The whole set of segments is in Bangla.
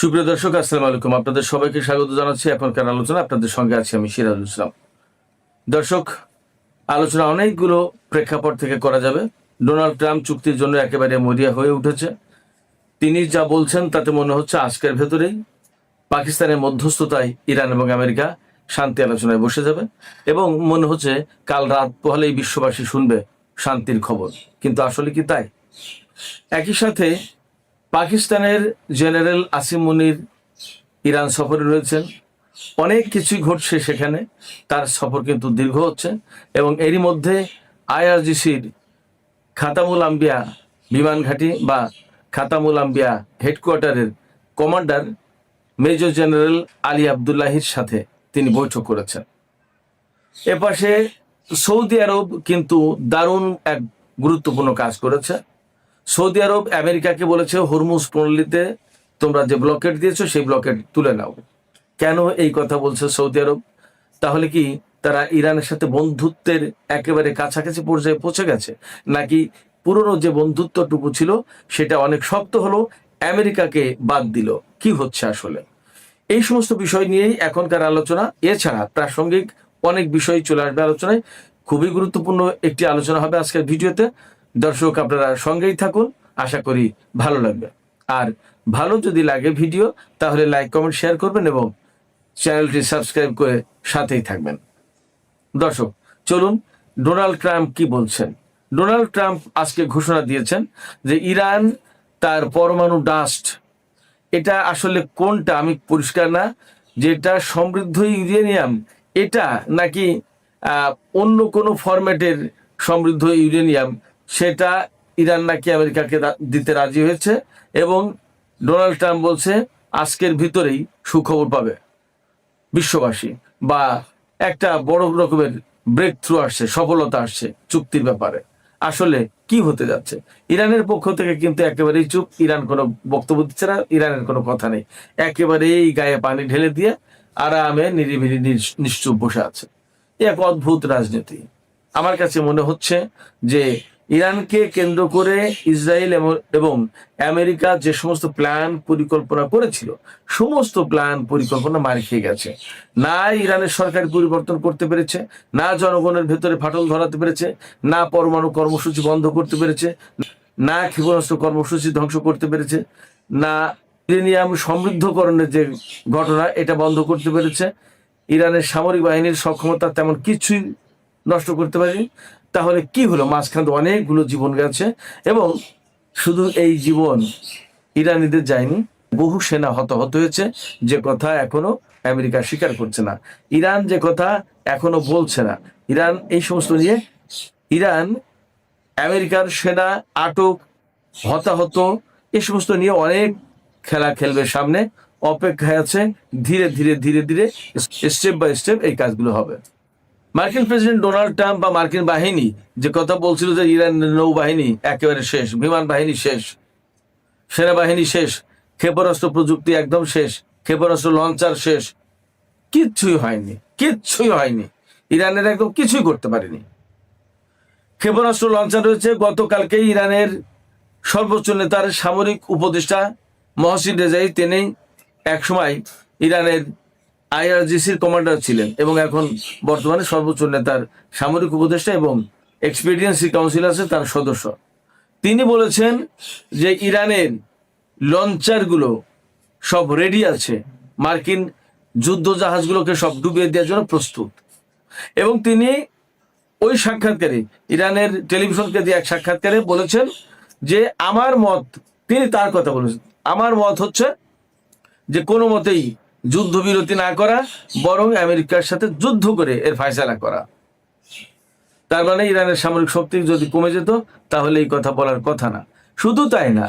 সুপ্রিয় দর্শক, আসসালামু আলাইকুম। আপনাদের সবাইকে স্বাগত জানাচ্ছি এখনকার আলোচনা। আপনাদের সঙ্গে আছি আমি সিরাজুল ইসলাম। দর্শক, আলোচনা অনেকগুলো প্রেক্ষাপট থেকে করা যাবে। ডোনাল্ড ট্রাম্প চুক্তির জন্য একেবারে মরিয়া হয়ে উঠেছে। তিনি যা বলছেন তাতে মনে হচ্ছে আজকের ভেতরেই পাকিস্তানের মধ্যস্থতায় ইরান এবং আমেরিকা শান্তি আলোচনায় বসে যাবে এবং মনে হচ্ছে কাল রাত পোহালেই বিশ্ববাসী শুনবে শান্তির খবর। কিন্তু আসলে কি তাই? একই সাথে পাকিস্তানের জেনারেল আসিম মুনির ইরান সফরে রয়েছেন। অনেক কিছুই ঘটছে সেখানে। তার সফর কিন্তু দীর্ঘ হচ্ছে এবং এরই মধ্যে আইআরজিসির খাতামুল আম্বিয়া বিমান ঘাঁটি বা খাতামুল আম্বিয়া হেডকোয়ার্টারের কমান্ডার মেজর জেনারেল আলী আবদুল্লাহির সাথে তিনি বৈঠক করেছেন। এপাশে সৌদি আরব কিন্তু দারুণ এক গুরুত্বপূর্ণ কাজ করেছে। সৌদি আরব আমেরিকাকে বলেছে হরমুজ প্রণালীতে তোমরা যে ব্লকেট দিয়েছো সেই ব্লকেট তুলে নাও। কেন এই কথা বলছে সৌদি আরব? তাহলে কি তারা ইরানের সাথে বন্ধুত্বের একেবারে কাছাকাছি পর্যায়ে পৌঁছে গেছে, নাকি পুরনো যে বন্ধুত্বটুকু ছিল সেটা অনেক শক্ত হলো, আমেরিকাকে বাদ দিল? কি হচ্ছে আসলে? এই সমস্ত বিষয় নিয়েই এখনকার আলোচনা। এছাড়া প্রাসঙ্গিক অনেক বিষয় চলে আসবে আলোচনায়। খুবই গুরুত্বপূর্ণ একটি আলোচনা হবে আজকের ভিডিওতে। দর্শক, আপনারা সঙ্গেই থাকুন, আশা করি ভালো লাগবে। আর ভালো যদি লাগে ভিডিও, তাহলে লাইক কমেন্ট শেয়ার করবেন এবং চ্যানেলটি সাবস্ক্রাইব করে সাথেই থাকবেন। দর্শক, চলুন ডোনাল্ড ট্রাম্প কি বলছেন। ডোনাল্ড ট্রাম্প আজকে ঘোষণা দিয়েছেন যে ইরান তার পরমাণু ডাস্ট, এটা আসলে কোনটা আমি পরিষ্কার না, যেটা সমৃদ্ধ ইউরেনিয়াম এটা নাকি অন্য কোনো ফরম্যাটের সমৃদ্ধ ইউরেনিয়াম, সেটা ইরান নাকি আমেরিকাকে দিতে রাজি হয়েছে। এবং ডোনাল্ড ট্রাম্প বলছে আজকের ভিতরেই সুখবর পাবে বিশ্ববাসী, বা একটা বড় রকমের ব্রেক থ্রু আসছে, সফলতা আসছে চুক্তির ব্যাপারে। আসলে কি হতে যাচ্ছে? ইরানের পক্ষ থেকে কিন্তু একেবারেই চুপ। ইরান কোনো বক্তব্য দিচ্ছে না, ইরানের কোনো কথা নেই। একেবারেই গায়ে পানি ঢেলে দিয়ে আরামে নিরিবিলি নিশ্চুপ বসে আছে। এক অদ্ভুত রাজনীতি। আমার কাছে মনে হচ্ছে যে ইরানকে কেন্দ্র করে ইসরায়েল এবং আমেরিকা যে সমস্ত প্ল্যান পরিকল্পনা করেছিল, সমস্ত প্ল্যান পরিকল্পনা মার খেয়ে গেছে। না ইরানের সরকার পরিবর্তন করতে পেরেছে, না জনগণের ভেতরে ফাটল ধরাতে পেরেছে, না পরমাণু কর্মসূচি বন্ধ করতে পেরেছে, না ক্ষেপণাস্ত্র কর্মসূচি ধ্বংস করতে পেরেছে, না ইউরেনিয়াম সমৃদ্ধকরণের যে ঘটনা এটা বন্ধ করতে পেরেছে। ইরানের সামরিক বাহিনীর সক্ষমতা তেমন কিছুই নষ্ট করতে পারেনি। তাহলে কি হলো? মাঝখানে অনেকগুলো জীবন গেছে এবং শুধু এই জীবন ইরানিদের যায়নি, বহু সেনা হতাহত হয়েছে, যে কথা এখনো আমেরিকা স্বীকার করছে না। ইরান যে কথা এখনো বলছে না। ইরান এই সমস্ত নিয়ে, ইরান আমেরিকার সেনা আটক, হতাহত, এই সমস্ত নিয়ে অনেক খেলা খেলবে সামনে, অপেক্ষায় আছে। ধীরে ধীরে ধীরে ধীরে স্টেপ বাই স্টেপ এই কাজগুলো হবে। মার্কিন প্রেসিডেন্ট ডোনাল্ড ট্রাম্প বা মার্কিন বাহিনী যে কথা বলছিল যে ইরানের নৌবাহিনী একেবারে শেষ, বিমান বাহিনী শেষ, সেনাবাহিনী শেষ, ক্ষেপণাস্ত্র প্রযুক্তি একদম শেষ, ক্ষেপণাস্ত্র লঞ্চার শেষ, কিচ্ছুই হয়নি, কিচ্ছুই হয়নি। ইরানের একদম কিছুই করতে পারেনি। ক্ষেপণাস্ত্র লঞ্চার রয়েছে। গতকালকেই ইরানের সর্বোচ্চ নেতার সামরিক উপদেষ্টা মহসিন রেজাই, তিনি একসময় ইরানের আইআরজিসির কমান্ডার ছিলেন এবং এখন বর্তমানে সর্বোচ্চ নেতার সামরিক উপদেষ্টা এবং এক্সপিডিয়েন্সি কাউন্সিল আছে তার সদস্য। তিনি বলেছেন যে ইরানের লঞ্চারগুলো সব রেডি আছে, মার্কিন যুদ্ধ জাহাজগুলোকে সব ডুবিয়ে দেওয়ার জন্য প্রস্তুত। এবং তিনি ওই সাক্ষাৎকারে, ইরানের টেলিভিশনকে দিয়ে এক সাক্ষাৎকারে বলেছেন যে আমার মত, তিনি তার কথা বলেছেন, আমার মত হচ্ছে যে কোনো মতেই যুদ্ধবিরতি না করা, বরং আমেরিকার সাথে যুদ্ধ করে এর ফায়সালা করা। তার মানে ইরানের সামরিক শক্তি যদি কমে যেত তাহলে এই কথা বলার কথা না। শুধু তাই না,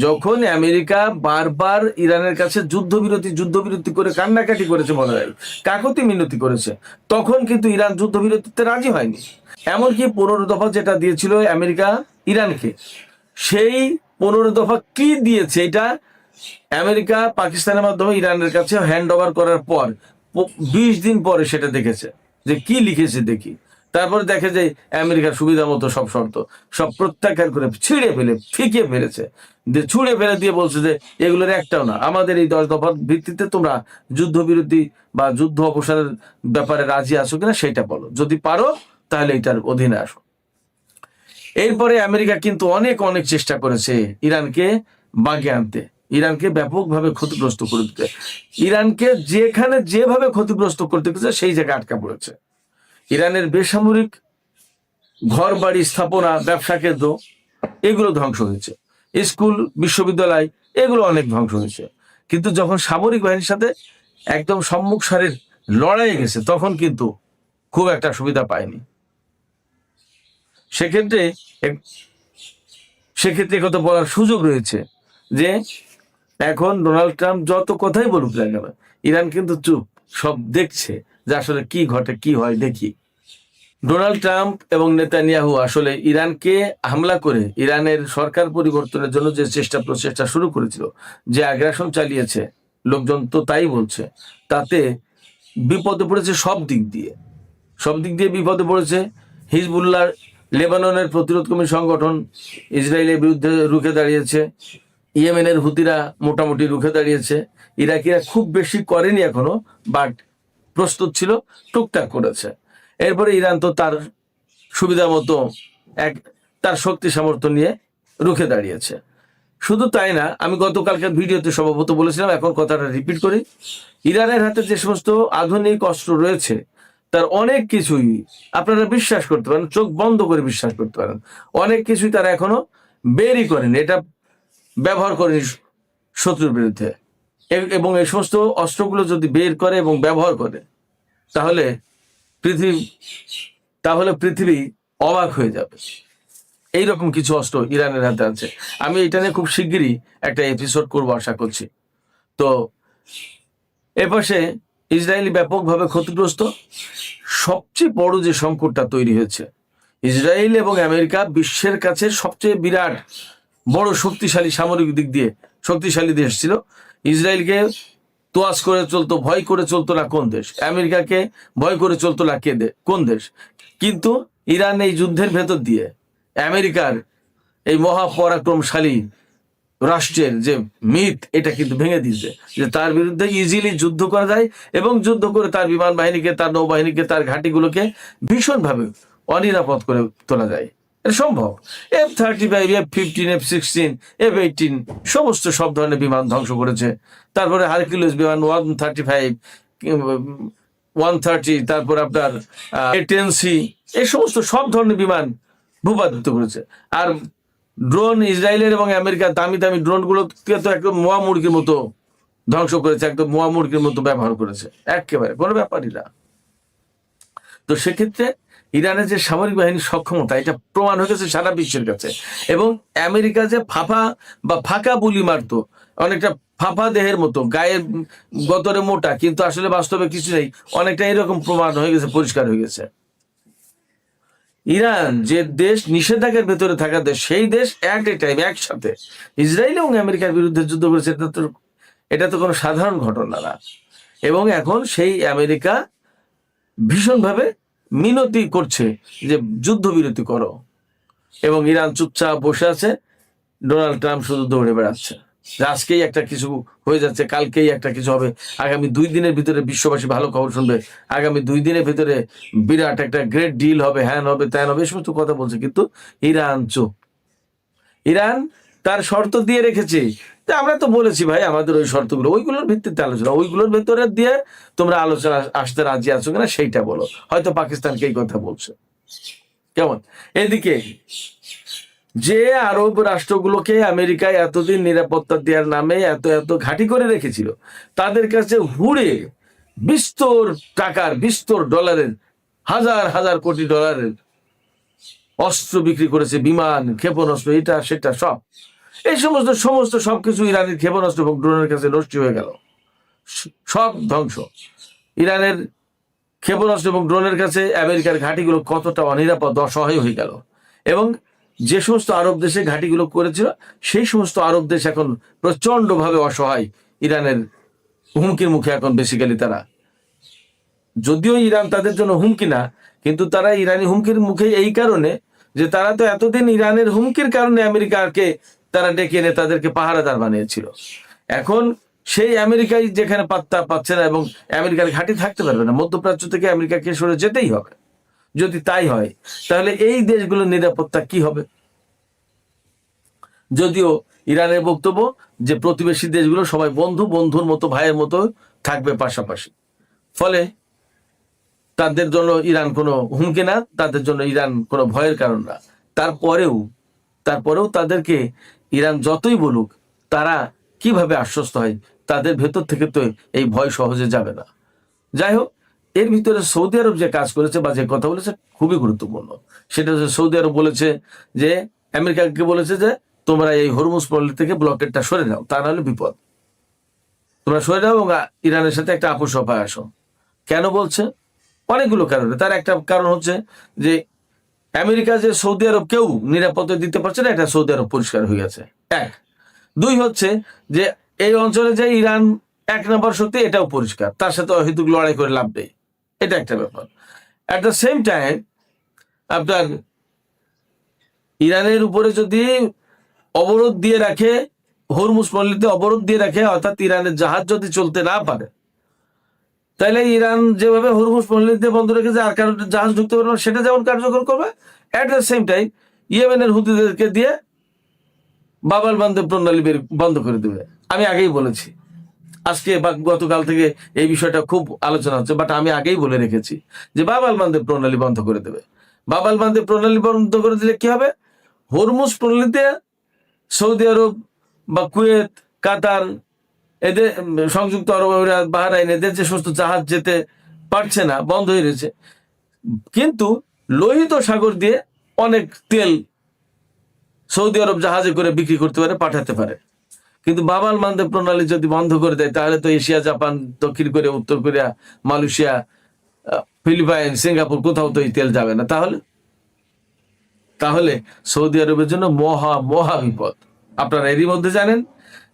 যখন আমেরিকা বারবার ইরানের কাছে যুদ্ধবিরতি করে কান্নাকাটি করেছে, মনে হয় কাকতি মিনতি করেছে, তখন কিন্তু ইরান যুদ্ধবিরতিতে রাজি হয়নি। এমনকি 15 দফা যেটা দিয়েছিল আমেরিকা ইরানকে, সেই 15 দফা কি দিয়েছে এটা আমেরিকা পাকিস্তানের মাধ্যমে ইরানের কাছে হ্যান্ড ওভার করার পর 20 দিন পরে সেটা দেখেছে যে কি লিখেছে দেখি। তারপরে দেখে যে আমেরিকার সুবিধা মতো সব শর্ত সব প্রত্যাখ্যান করে ছিঁড়ে ফেলে ফিকিয়ে ফেলেছে, ছুঁড়ে ফেলে দিয়ে বলছে যে এগুলোর একটাও না, আমাদের এই 10 দফার ভিত্তিতে তোমরা যুদ্ধবিরতি বা যুদ্ধ অবসানের ব্যাপারে রাজি আছো কিনা সেটা বলো, যদি পারো তাহলে এটার অধীনে আসো। এরপরে আমেরিকা কিন্তু অনেক অনেক চেষ্টা করেছে ইরানকে বাগে আনতে, ইরানকে ব্যাপকভাবে ক্ষতিগ্রস্ত করে দিতে। ইরানকে যেখানে যেভাবে ক্ষতিগ্রস্ত করতে গেছে সেই জায়গায় আটকা পড়েছে। ইরানের বেসামরিক ঘর বাড়ি স্থাপনা, ব্যবসা কেন্দ্র এগুলো ধ্বংস হয়েছে, স্কুল বিশ্ববিদ্যালয় এগুলো অনেক ধ্বংস হয়েছে। কিন্তু যখন সামরিক বাহিনীর সাথে একদম সম্মুখ সারির লড়াই গেছে তখন কিন্তু খুব একটা সুবিধা পায়নি। সেক্ষেত্রে কথা বলার সুযোগ রয়েছে যে এখন ডোনাল্ড ট্রাম্প যত কথাই বলুক না কেন, ইরান কিন্তু চুপ, সব দেখছে যে আসলে কি ঘটে, কি হয় দেখি। ডোনাল্ড ট্রাম্প এবং নেতানিয়াহু আসলে ইরানকে হামলা করে ইরানের সরকার পরিবর্তনের জন্য যে প্রচেষ্টা শুরু করেছিল, যে আগ্রাসন চালিয়েছে, লোকজন তো তাই বলছে, তাতে বিপদে পড়েছে সব দিক দিয়ে বিপদে পড়েছে। হিজবুল্লাহ, লেবাননের প্রতিরোধকামী সংগঠন ইসরায়েলের বিরুদ্ধে রুখে দাঁড়িয়েছে, ইয়েমেনের হুতিরা মোটামুটি রুখে দাঁড়িয়েছে, ইরাকিরা খুব বেশি করেনি এখনো, বাট প্রস্তুত ছিল, টুকটাক করেছে। এরপরে ইরান তো তার সুবিধা মতো তার শক্তি সামর্থ্য নিয়ে রুখে দাঁড়িয়েছে। শুধু তাই না, আমি গতকালকার ভিডিওতে সম্ভবত বলেছিলাম, এখন কথাটা রিপিট করি, ইরানের হাতে যে সমস্ত আধুনিক অস্ত্র রয়েছে তার অনেক কিছুই আপনারা বিশ্বাস করতে পারেন, চোখ বন্ধ করে বিশ্বাস করতে পারেন, অনেক কিছুই তারা এখনো বেরই করেনি, এটা ব্যবহার করেনি শত্রুর বিরুদ্ধে। এবং এই সমস্ত অস্ত্রগুলো যদি বের করে এবং ব্যবহার করে তাহলে পৃথিবী অবাক হয়ে যাবে। এইরকম কিছু অস্ত্র ইরানের হাতে আছে। আমি এটা নিয়ে খুব শিগগিরই একটা এপিসোড করবো আশা করছি। তো এপাশে ইসরায়েলি ব্যাপকভাবে ক্ষতিগ্রস্ত। সবচেয়ে বড় যে সংকটটা তৈরি হয়েছে, ইসরায়েল এবং আমেরিকা বিশ্বের কাছে সবচেয়ে বিরাট বড় শক্তিশালী, সামরিক দিক দিয়ে শক্তিশালী দেশ ছিল। ইসরায়েলকে তোয়াজ করে চলতো, ভয় করে চলতো না কোন দেশ? আমেরিকাকে ভয় করে চলতো না কোন দেশ? কিন্তু ইরান এই যুদ্ধের ভেতর দিয়ে আমেরিকার এই মহাপরাক্রমশালী রাষ্ট্রের যে মিথ, এটা কিন্তু ভেঙে দিয়েছে যে তার বিরুদ্ধে ইজিলি যুদ্ধ করা যায় এবং যুদ্ধ করে তার বিমান বাহিনীকে, তার নৌবাহিনীকে, তার ঘাঁটিগুলোকে ভীষণভাবে অনিরাপদ করে তোলা যায়। এটা সম্ভব। F-35, F-15, F-16, F-18 সমস্ত সব ধরনের বিমান ধ্বংস করেছে। তারপরে হারকিউলিস বিমান 135, 130, তারপর আপনার A-10C, এই সমস্ত সব ধরনের বিমান ভূপাতিত করেছে। আর ড্রোন, ইসরায়েলের এবং আমেরিকার দামি দামি ড্রোনগুলোকে তো একদম মোয়া মুরগির মতো ধ্বংস করেছে, একদম মোয়া মুরগির মতো ব্যবহার করেছে, একেবারে কোনো ব্যাপারই না। তো সেক্ষেত্রে ইরানের যে সামরিক বাহিনীর সক্ষমতা, এটা প্রমাণ হয়ে গেছে সারা বিশ্বের কাছে। এবং আমেরিকা যে ফাঁকা বুলি মারতো, অনেকটা ফাঁপা দেহের মতো, গায়ের গতরে মোটা, কিন্তু আসলে বাস্তবে কিছু নেই, অনেকটা এরকম প্রমাণ হয়ে গেছে, পরিষ্কার হয়ে গেছে। ইরান যে দেশ নিষেধাজ্ঞার ভেতরে থাকা দেশ, সেই দেশ একসাথে ইসরায়েল এবং আমেরিকার বিরুদ্ধে যুদ্ধ করেছে, এটা তো কোনো সাধারণ ঘটনা না। এবং এখন সেই আমেরিকা ভীষণভাবে মিনতি করছে যে যুদ্ধবিরতি করো, এবং ইরান চুপচাপ বসে আছে। ডোনাল্ড ট্রাম্প শুধু দৌড়ে বেড়াচ্ছে, আজকেই একটা কিছু হয়ে যাচ্ছে, কালকেই একটা কিছু হবে, আগামী 2 দিনের ভিতরে বিশ্ববাসী ভালো খবর শুনবে, আগামী 2 দিনের ভিতরে বিরাট একটা গ্রেট ডিল হবে, হ্যান হবে, ত্যান হবে, এই সমস্ত কথা বলছে। কিন্তু ইরান চুপ। ইরান তার শর্ত দিয়ে রেখেছে, আমরা তো বলেছি ভাই আমাদের ওই শর্তগুলো, ওইগুলোর ভিত্তিতে আলোচনা, ওইগুলোর ভেতরে দিয়ে তোমরা আলোচনা আসতে রাজি আছো কিনা সেইটা বলো। হয়তো পাকিস্তানকে এই কথা বলছে, কেমন? এদিকে যে আরব রাষ্ট্রগুলোকে আমেরিকায় এতদিন নিরাপত্তা দেওয়ার নামে এত ঘাঁটি করে রেখেছিল, তাদের কাছে হুড়ে বিস্তর টাকার, বিস্তর ডলারের, হাজার হাজার কোটি ডলারের অস্ত্র বিক্রি করেছে, বিমান, ক্ষেপণাস্ত্র, এটা সেটা সব। এই সমস্ত সবকিছু ইরানের ক্ষেপণাস্ত্র এবং ড্রোনের কাছে নষ্ট হয়ে গেল, সব ধ্বংস। ইরানের ক্ষেপণাস্ত্র এবং ড্রোনের কাছে আমেরিকার ঘাঁটিগুলো কতটা অনিরাপদ, অসহায় হয়ে গেল। এবং যে সমস্ত আরব দেশে ঘাঁটিগুলো করেছিল, সেই সমস্ত আরব দেশ এখন প্রচন্ডভাবে অসহায়, ইরানের হুমকির মুখে এখন বেসিক্যালি তারা। যদিও ইরান তাদের জন্য হুমকি না, কিন্তু তারা ইরানি হুমকির মুখে এই কারণে যে তারা তো এতদিন ইরানের হুমকির কারণে আমেরিকাকে তারা ডেকে এনে তাদেরকে পাহারাদার বানিয়েছিল। এখন সেই আমেরিকাই যেখানে পাত্তা পাচ্ছে না এবং আমেরিকার ঘাঁটি থাকতে পারবে না, মধ্যপ্রাচ্য থেকে আমেরিকাকে সরে যেতেই হবে। যদি তাই হয় তাহলে এই দেশগুলোর নিরাপত্তা কি হবে? যদিও ইরানের বক্তব্য যে প্রতিবেশী দেশগুলো সবাই বন্ধুর মতো, ভাইয়ের মতো থাকবে পাশাপাশি, ফলে তাদের জন্য ইরান কোনো হুমকি না, তাদের জন্য ইরান কোনো ভয়ের কারণ না। তারপরেও তাদেরকে ইরান যতই বলুক, তারা কিভাবে আশ্বস্ত হয়? তাদের ভেতর থেকে তো এই ভয় সহজে যাবে না। যাই হোক, এর ভিতরে সৌদি আরব যে কাজ করেছে বা যে কথা বলেছে খুবই গুরুত্বপূর্ণ। সেটা হচ্ছে সৌদি আরব বলেছে যে আমেরিকাকে বলেছে যে তোমরা এই হরমুজ পল্লী থেকে ব্লকেটটা সরে নাও, তা নাহলে বিপদ। তোমরা সরে যাও এবং ইরানের সাথে একটা আপোষ সভায় আসো। কেন বলছে? অনেকগুলো কারণে। তার একটা কারণ হচ্ছে যে আমেরিকা যে সৌদি আরব কেউ নিরাপত্তা দিতে পারছে না, এটা সৌদি আরব পরিষ্কার হয়ে গেছে। এক। দুই হচ্ছে যে এই অঞ্চলে যে ইরান 1 নম্বর শক্তি, এটাও পরিষ্কার, তার সাথে অহেতুক লড়াই করে লাভ নেই, এটা একটা ব্যাপার। অ্যাট দ্য সেম টাইম আপনার ইরানের উপরে যদি অবরোধ দিয়ে রাখে, হরমুজ পল্লীতে অবরোধ দিয়ে রাখে, অর্থাৎ ইরানের জাহাজ যদি চলতে না পারে, তাহলে ইরান যেভাবে হরমুজ পল্লীতে বন্ধ রেখেছে আর কারো জাহাজ ঢুকতে পারবে না, সেটা যেমন কার্যকর করবে, অ্যাট দ্য সেম টাইম ইয়েমেনের হুতিদেরকে দিয়ে বাবাল বান্দব প্রণালী বন্ধ করে দেবে। আমি আগেই বলেছি, আজকে বা গতকাল থেকে এই বিষয়টা খুব আলোচনা হচ্ছে, বাট আমি আগেই বলে রেখেছি যে বাবাল বান্দব প্রণালী বন্ধ করে দেবে। বাবাল বান্দব প্রণালী বন্ধ করে দিলে কি হবে? হরমুজ প্রণালীতে সৌদি আরব বা কুয়েত, কাতার, এদের সংযুক্ত আরব আমিরাত, বাহরাইন, এদের যে সমস্ত জাহাজ যেতে পারছে না, বন্ধ হয়ে রয়েছে, কিন্তু লোহিত সাগর দিয়ে অনেক তেল সৌদি আরব জাহাজে করে বিক্রি করতে পারে, পাঠাতে পারে। কিন্তু বাবাল মানদেব প্রণালী যদি বন্ধ করে দেয়, তাহলে তো এশিয়া, জাপান, দক্ষিণ কোরিয়া, উত্তর কোরিয়া, মালয়েশিয়া, ফিলিপাইন, সিঙ্গাপুর, কোথাও তো এই তেল যাবে না। তাহলে সৌদি আরবের জন্য মহা বিপদ। আপনারা এরই মধ্যে জানেন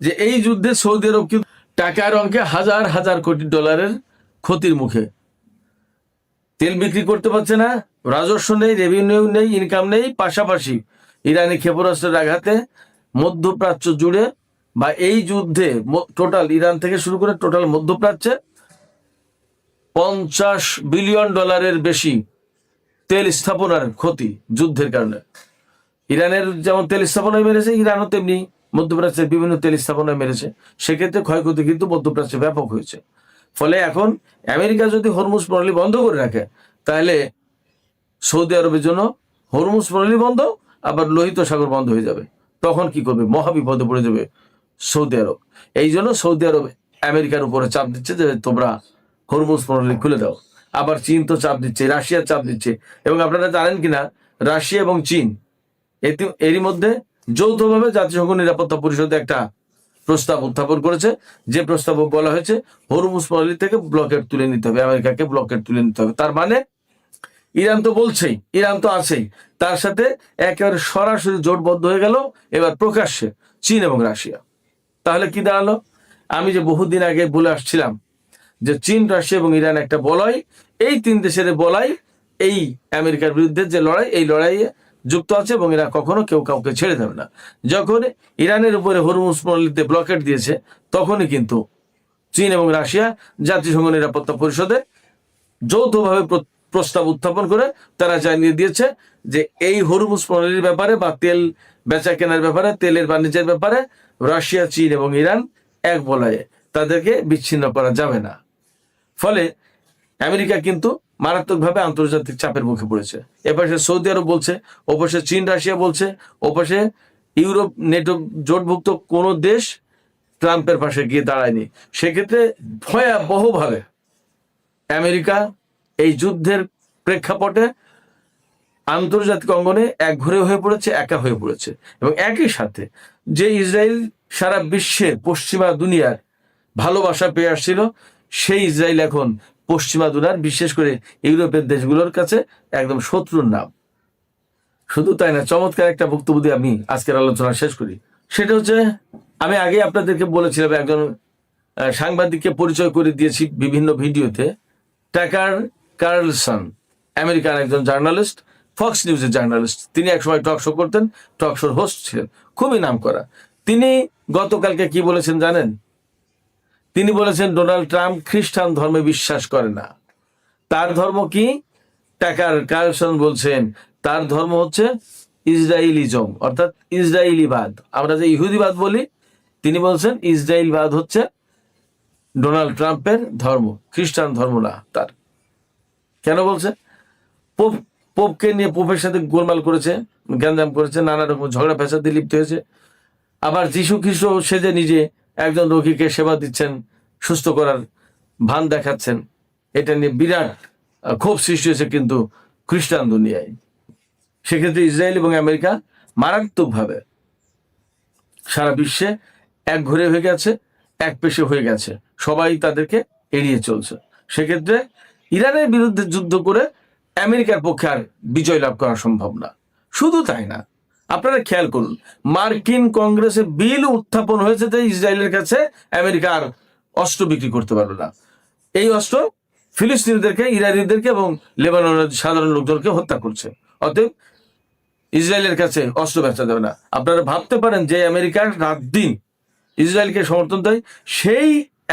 যে এই যুদ্ধে সৌদি আরব কিন্তু টাকার অঙ্কে হাজার হাজার কোটি ডলারের ক্ষতির মুখে। তেল বিক্রি করতে পারছে না, রাজস্ব নেই, রেভিনিউ নেই, ইনকাম নেই, পাশাপাশি ইরানি ক্ষেপণাস্ত্রের আঘাতে মধ্যপ্রাচ্য জুড়ে বা এই যুদ্ধে টোটাল ইরান থেকে শুরু করে টোটাল মধ্যপ্রাচ্যে $50 বিলিয়ন বেশি তেল স্থাপনার ক্ষতি যুদ্ধের কারণে। ইরানের যেমন তেল স্থাপনায় মেরেছে, ইরানও তেমনি মধ্যপ্রাচ্যের বিভিন্ন তেল স্থাপনায় মেরেছে। সেক্ষেত্রে ক্ষয়ক্ষতি কিন্তু মধ্যপ্রাচ্যে ব্যাপক হয়েছে। ফলে এখন আমেরিকা যদি হরমুজ প্রণালী বন্ধ করে রাখে, তাহলে সৌদি আরবের জন্য হরমুজ প্রণালী বন্ধ, আবার লোহিত সাগর বন্ধ হয়ে যাবে। তখন কি করবে? মহাবিপদে পড়ে যাবে সৌদি আরব। এই জন্য সৌদি আরব আমেরিকার উপরে চাপ দিচ্ছে যে তোমরা হরমুজ প্রণালী খুলে দাও। আবার চীন তো চাপ দিচ্ছে, রাশিয়া চাপ দিচ্ছে। এবং আপনারা জানেন কিনা, রাশিয়া এবং চীন এরই মধ্যে যৌথভাবে জাতিসংঘ নিরাপত্তা পরিষদে একটা প্রস্তাব উত্থাপন করেছে, যে প্রস্তাবে বলা হয়েছে হরমুজ প্রণালী থেকে ব্লকেট তুলে নিতে হবে, আমেরিকাকে ব্লকেট তুলে নিতে হবে। তার মানে ইরান তো বলছেই, ইরান তো আছেই, তার সাথে একেবারে সরাসরি জোটবদ্ধ হয়ে গেল এবার প্রকাশ্যে চীন এবং রাশিয়া। তাহলে কি দাঁড়ালো? আমি যে বহুদিন আগে বলে আসছিলাম যে চীন, রাশিয়া এবং ইরান একটা বলয়, এই 3 দেশের বলয় এই আমেরিকার বিরুদ্ধে যে লড়াই, এই লড়াইয়ে যুক্ত আছে এবং এরা কখনো কেউ কাউকে ছেড়ে দেবে না। যখন ইরানের উপরে হরমুজ প্রণালীতে ব্লকেট দিয়েছে, তখনই কিন্তু চীন এবং রাশিয়া জাতিসংঘ নিরাপত্তা পরিষদে যৌথভাবে প্রস্তাব উত্থাপন করে তারা জানিয়ে দিয়েছে যে এই হরমুজ প্রণালীর ব্যাপারে বা তেল বেচা কেনার ব্যাপারে, তেলের বাণিজ্যের ব্যাপারে রাশিয়া, চীন এবং ইরান এক বলয়ে, তাদেরকে বিচ্ছিন্ন করা যাবে না। ফলে আমেরিকা কিন্তু মারাত্মকভাবে আন্তর্জাতিক চাপের মুখে পড়েছে। এপাশে সৌদি আরব বলছে, ওপাশে চীন, রাশিয়া বলছে, ওপাশে ইউরোপ, নেটো জোটভুক্ত কোনো দেশ ট্রাম্পের পাশে গিয়ে দাঁড়ায়নি। সেক্ষেত্রে ভয়াবহভাবে আমেরিকা এই যুদ্ধের প্রেক্ষাপটে আন্তর্জাতিক অঙ্গনে একঘরে হয়ে পড়েছে, একা হয়ে পড়েছে। এবং একই সাথে যে ইসরায়েল সারা বিশ্বের পশ্চিমা দুনিয়ার ভালোবাসা পেয়ে আসছিল, সেই ইসরায়েল এখন পশ্চিমা দুনিয়ার, বিশেষ করে ইউরোপের দেশগুলোর কাছে একদম শত্রুর নাম। শুধু তাই না, চমৎকার একটা বক্তব্য দিয়ে আমি আজকের আলোচনা শেষ করি। সেটা হচ্ছে, আমি আগে আপনাদেরকে বলেছিলাম, একজন সাংবাদিককে পরিচয় করে দিয়েছি বিভিন্ন ভিডিওতে, টাকার কার্লসন, আমেরিকান একজন জার্নালিস্ট, ফক্স নিউজের জার্নালিস্ট। তিনি একসময় টক শো করতেন, টক শোর হোস্ট ছিলেন, খুবই নামকরা। তিনি গতকালকে কি বলেছেন জানেন? তিনি বলেছেন ডোনাল্ড ট্রাম্প খ্রিস্টান ধর্মে বিশ্বাস করে না। তার ধর্ম কি? টাকার কার্লসন বলছেন তার ধর্ম হচ্ছে ইসরায়েলিজম, অর্থাৎ ইসরায়েলিবাদ। আমরা যে ইহুদিবাদ বলি, তিনি বলছেন ইসরায়েলবাদ হচ্ছে ডোনাল্ড ট্রাম্পের ধর্ম, খ্রিস্টান ধর্ম না তার। কেন বলছে? পোপকে নিয়ে, পোপের সাথে গোলমাল করেছে, গ্যাঞ্জাম করেছে, নানা রকম ঝগড়া ফ্যাসাদে লিপ্ত হয়েছে। আবার যীশু খ্রিস্ট সেজে নিজে একজন রোগীকে সেবা দিচ্ছেন, সুস্থ করার ভান দেখাচ্ছেন। এটা নিয়ে বিরাট ক্ষোভ সৃষ্টি হয়েছে কিন্তু খ্রিস্টান দুনিয়ায়। সেক্ষেত্রে ইসরায়েল এবং আমেরিকা মারাত্মকভাবে সারা বিশ্বে এক ঘরে হয়ে গেছে, এক পেশে হয়ে গেছে, সবাই তাদেরকে এড়িয়ে চলছে। সেক্ষেত্রে ইরানের বিরুদ্ধে যুদ্ধ করে আমেরিকার পক্ষে আর বিজয় লাভ করা সম্ভব না। শুধু তাই না, আপনারা খেয়াল করুন, মার্কিন কংগ্রেসে বিল উত্থাপন হয়েছে যে ইসরায়েলের কাছে আমেরিকা আর অস্ত্র বিক্রি করতে পারবে না। এই অস্ত্র ফিলিস্তিনিদেরকে, ইরানিদেরকে এবং লেবাননের সাধারণ লোকজনকে হত্যা করছে। অতএব ইসরায়েলের কাছে অস্ত্র বেচা যাবে না। আপনারা ভাবতে পারেন যে আমেরিকার রাত দিন ইসরায়েলকে সমর্থন দেয়, সেই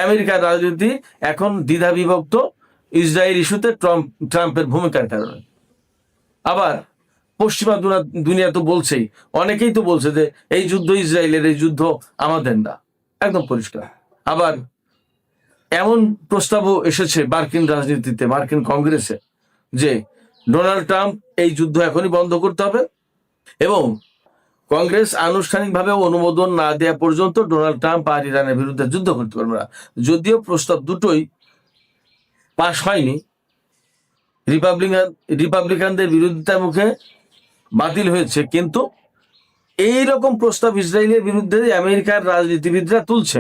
আমেরিকার রাজনীতি এখন দ্বিধা বিভক্ত ইসরায়েল ইস্যুতে ট্রাম্পের ভূমিকার কারণে। আবার পশ্চিমা দুনিয়া তো বলছেই, অনেকেই তো বলছে যে এই যুদ্ধ ইসরায়েলের, এই যুদ্ধ আমাদের না, একদম পরিষ্কার। আবার এমন প্রস্তাবও এসেছে মার্কিন রাজনীতিতে, মার্কিন কংগ্রেসে, যে ডোনাল্ড ট্রাম্প এই যুদ্ধ এখনই বন্ধ করতে হবে এবং কংগ্রেস আনুষ্ঠানিকভাবে অনুমোদন না দেওয়া পর্যন্ত ডোনাল্ড ট্রাম্প আর ইরানের বিরুদ্ধে যুদ্ধ করতে পারবে না। যদিও প্রস্তাব দুটোই পাশ হয়নি, রিপাবলিকানদের বিরোধিতার মুখে বাতিল হয়েছে, কিন্তু এই রকম প্রস্তাব ইসরায়েলের বিরুদ্ধে আমেরিকার রাজনীতিবিদরা তুলছে,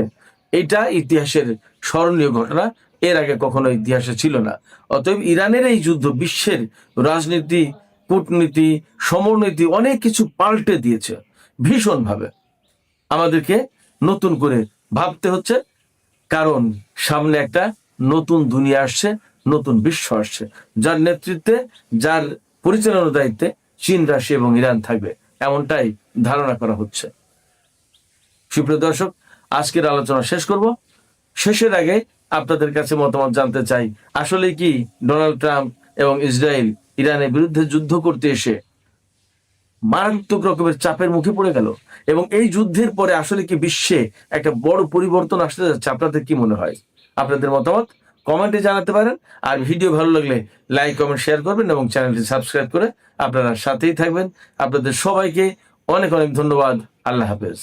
এটা ইতিহাসের স্মরণীয় ঘটনা। এর আগে কখনো ইতিহাসে ছিল না। অতএব ইরানের এই যুদ্ধ বিশ্বের রাজনীতি, কূটনীতি, সমরনীতি অনেক কিছু পাল্টে দিয়েছে ভীষণভাবে। আমাদেরকে নতুন করে ভাবতে হচ্ছে, কারণ সামনে একটা নতুন দুনিয়া আসছে, নতুন বিশ্ব আসছে, যার নেতৃত্বে, যার পরিচালনার দায়িত্বে চীন, রাশিয়া এবং ইরান থাকবে, এমনটাই ধারণা করা হচ্ছে। সুপ্রিয় দর্শক, আজকের আলোচনা শেষ করব। শেষের আগে আপনাদের কাছে মতামত জানতে চাই, আসলে কি ডোনাল্ড ট্রাম্প এবং ইসরায়েল ইরানের বিরুদ্ধে যুদ্ধ করতে এসে মারাত্মক রকমের চাপের মুখে পড়ে গেল, এবং এই যুদ্ধের পরে আসলে কি বিশ্বে একটা বড় পরিবর্তন আসতে যাচ্ছে? আপনাদের কি মনে হয়? আপনাদের মতামত কমেন্টে জানাতে পারেন। আর ভিডিও ভালো লাগলে লাইক, কমেন্ট, শেয়ার করবেন এবং চ্যানেলটি সাবস্ক্রাইব করে আপনারা সাথেই থাকবেন। আপনাদের সবাইকে অনেক অনেক ধন্যবাদ। আল্লাহ হাফেজ।